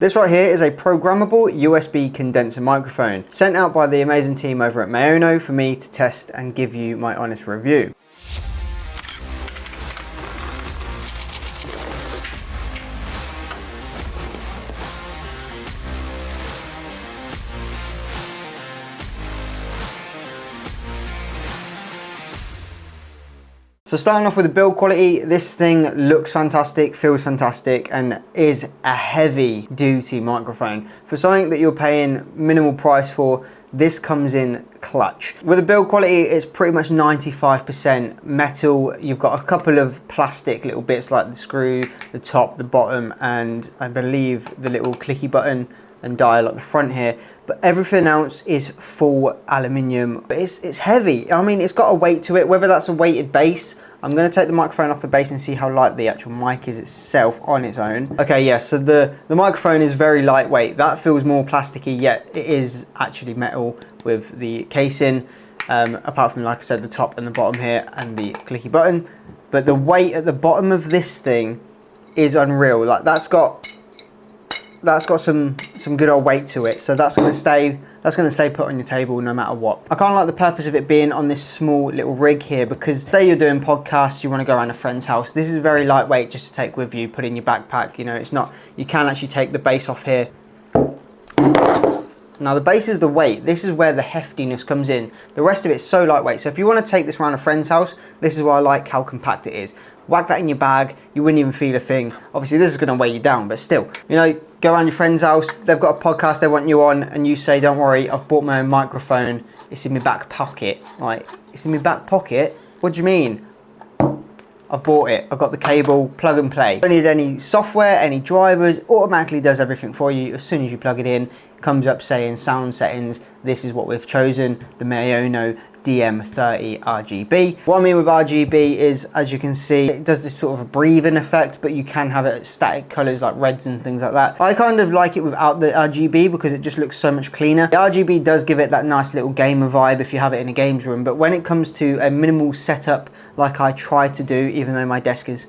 This right here is a programmable USB condenser microphone sent out by the amazing team over at Maono for me to test and give you my honest review. So starting off with the build quality, this thing looks fantastic, feels fantastic, and is a heavy duty microphone. For something that you're paying minimal price for, this comes in clutch. With the build quality, it's pretty much 95% metal. You've got a couple of plastic little bits like the screw, the top, the bottom, and I believe the little clicky button and dial at the front here, but everything else is full aluminium. But it's heavy. I mean, it's got a weight to it, whether that's a weighted base. I'm going to take the microphone off the base and see how light the actual mic is itself on its own. Okay, yeah, so the microphone is very lightweight. That feels more plasticky, yet it is actually metal with the casing, apart from, like I said, the top and the bottom here and the clicky button. But the weight at the bottom of this thing is unreal. Like that's got some good old weight to it, so that's going to stay put on your table no matter what. I kind of like the purpose of it being on this small little rig here, because say you're doing podcasts, you want to go around a friend's house, this is very lightweight just to take with you, put in your backpack. You know, it's not, you can actually take the base off here. Now the base is the weight, this is where the heftiness comes in. The rest of it's so lightweight, so if you want to take this around a friend's house, this is why I like how compact it is. Whack that in your bag, you wouldn't even feel a thing. Obviously this is going to weigh you down, but still, you know, go around your friend's house, they've got a podcast they want you on, and you say, don't worry, I've bought my own microphone, it's in my back pocket. Like, it's in my back pocket? What do you mean? I've bought it, I've got the cable, plug and play. Don't need any software, any drivers, automatically does everything for you. As soon as you plug it in, it comes up saying sound settings, this is what we've chosen, the Maono DM30rgb. What I mean with RGB is, as you can see, it does this sort of a breathing effect, but you can have it at static colors like reds and things like that. I kind of like it without the RGB because it just looks so much cleaner. The RGB does give it that nice little gamer vibe if you have it in a games room, but when it comes to a minimal setup like I try to do, even though my desk is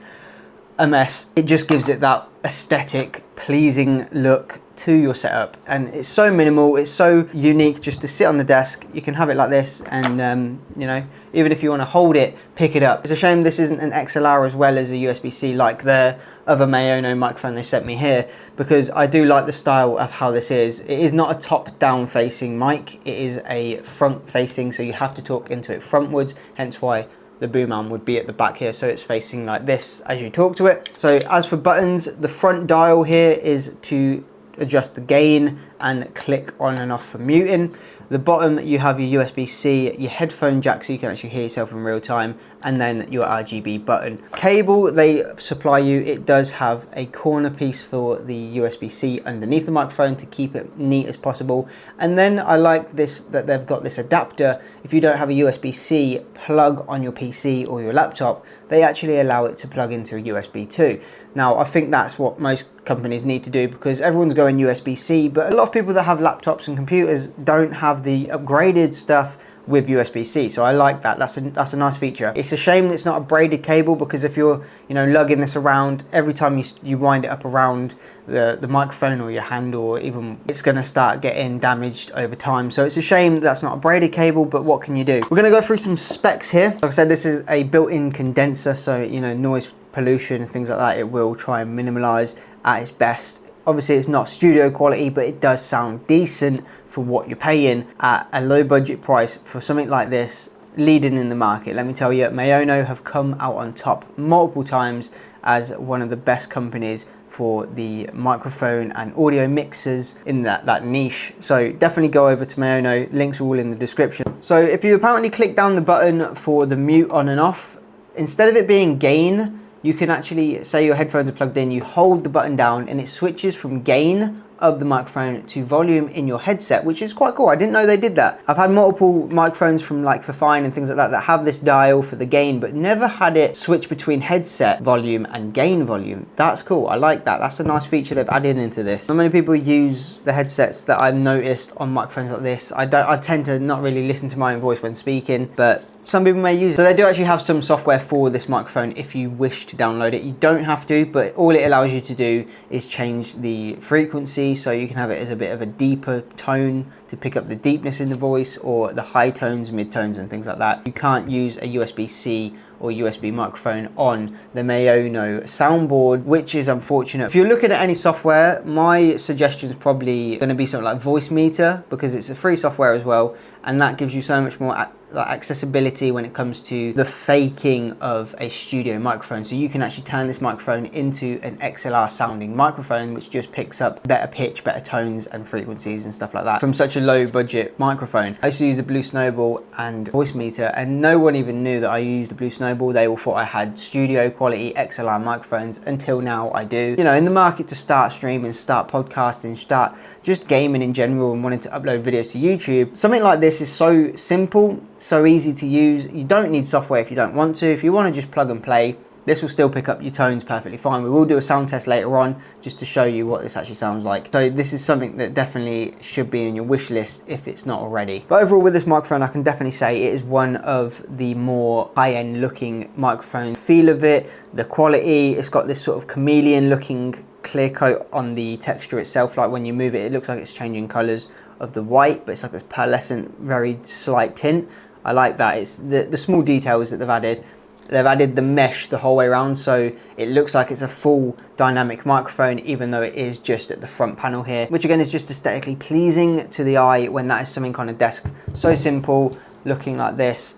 a mess, it just gives it that aesthetic, pleasing look to your setup, and it's so minimal, it's so unique just to sit on the desk. You can have it like this, and you know, even if you want to hold it, pick it up. It's a shame this isn't an XLR as well as a USB-C like the other Maono microphone they sent me here, because I do like the style of how this is. It is not a top-down facing mic, it is a front facing, so you have to talk into it frontwards, hence why the boom arm would be at the back here, so it's facing like this as you talk to it. So as for buttons, the front dial here is to adjust the gain and click on and off for muting. The bottom, you have your USB-C, your headphone jack so you can actually hear yourself in real time, and then your RGB button. Cable they supply you, it does have a corner piece for the USB-C underneath the microphone to keep it neat as possible. And then I like this, that they've got this adapter. If you don't have a USB-C plug on your PC or your laptop, they actually allow it to plug into a USB 2. Now, I think that's what most companies need to do, because everyone's going USB-C, but a lot of people that have laptops and computers don't have the upgraded stuff with USB-C, so I like that. That's a nice feature. It's a shame that it's not a braided cable, because if you're, you know, lugging this around, every time you wind it up around the microphone or your hand, or even, it's going to start getting damaged over time. So it's a shame that that's not a braided cable, but what can you do? We're going to go through some specs here. Like I said, this is a built-in condenser, so, you know, noise pollution and things like that, it will try and minimize at its best. Obviously it's not studio quality, but it does sound decent for what you're paying at a low budget price for something like this, leading in the market. Let me tell you, Maono have come out on top multiple times as one of the best companies for the microphone and audio mixers in that niche. So definitely go over to Maono, links are all in the description. So if you apparently click down the button for the mute on and off, instead of it being gain, you can actually, say your headphones are plugged in, you hold the button down and it switches from gain of the microphone to volume in your headset, which is quite cool. I didn't know they did that. I've had multiple microphones from like Fifine and things like that have this dial for the gain, but never had it switch between headset volume and gain volume. That's cool, I like that. That's a nice feature they've added into this. Not many people use the headsets that I've noticed on microphones like this. I tend to not really listen to my own voice when speaking, but some people may use it. So they do actually have some software for this microphone if you wish to download it. You don't have to, but all it allows you to do is change the frequency, so you can have it as a bit of a deeper tone to pick up the deepness in the voice, or the high tones, mid tones and things like that. You can't use a USB-C or USB microphone on the Maono soundboard, which is unfortunate. If you're looking at any software, my suggestion is probably going to be something like Voice Meter, because it's a free software as well, and that gives you so much more accessibility when it comes to the faking of a studio microphone. So you can actually turn this microphone into an XLR sounding microphone, which just picks up better pitch, better tones and frequencies and stuff like that from such a low budget microphone. I used to use the Blue Snowball and Voice Meter, and no one even knew that I used the Blue Snowball. They all thought I had studio quality XLR microphones, until now I do. You know, in the market to start streaming, start podcasting, start just gaming in general and wanting to upload videos to YouTube, something like this is so simple, so easy to use. You don't need software if you don't want to. If you want to just plug and play, this will still pick up your tones perfectly fine. We will do a sound test later on just to show you what this actually sounds like. So this is something that definitely should be in your wish list if it's not already. But overall with this microphone, I can definitely say it is one of the more high-end looking microphones. Feel of it, the quality, it's got this sort of chameleon looking clear coat on the texture itself. Like when you move it, it looks like it's changing colors of the white, but it's like this pearlescent, very slight tint. I like that. It's the small details that they've added. They've added the mesh the whole way around, so it looks like it's a full dynamic microphone, even though it is just at the front panel here, which again is just aesthetically pleasing to the eye when that is something on a desk. So simple, looking like this.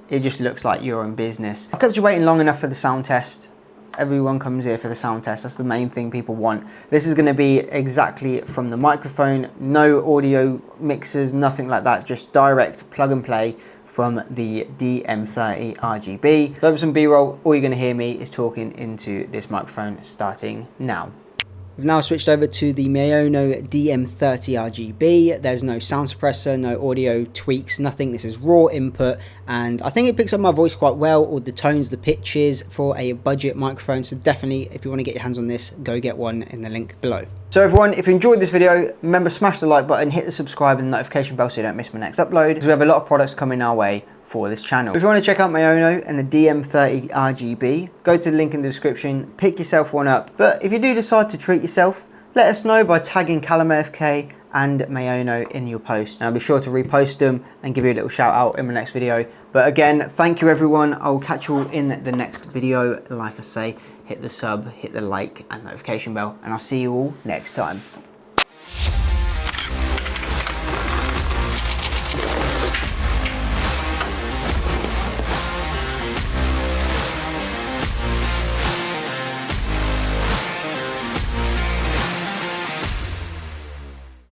It just looks like your own business. I've kept you waiting long enough for the sound test. Everyone comes here for the sound test. That's the main thing people want. This is going to be exactly from the microphone, no audio mixers, nothing like that, just direct plug and play from the DM30rgb. So over some B-roll, all you're going to hear me is talking into this microphone starting now. We've now switched over to the Maono DM30rgb. There's no sound suppressor, no audio tweaks, nothing. This is raw input, and I think it picks up my voice quite well, all the tones, the pitches, for a budget microphone. So definitely, if you want to get your hands on this, go get one in the link below. So everyone, if you enjoyed this video, remember smash the like button, hit the subscribe and the notification bell so you don't miss my next upload, because we have a lot of products coming our way for this channel. If you want to check out Maono and the DM30rgb, go to the link in the description, pick yourself one up. But if you do decide to treat yourself, let us know by tagging Callum AFK and Maono in your post. And I'll be sure to repost them and give you a little shout out in my next video. But again, thank you everyone. I will catch you all in the next video. Like I say, hit the sub, hit the like and notification bell, and I'll see you all next time.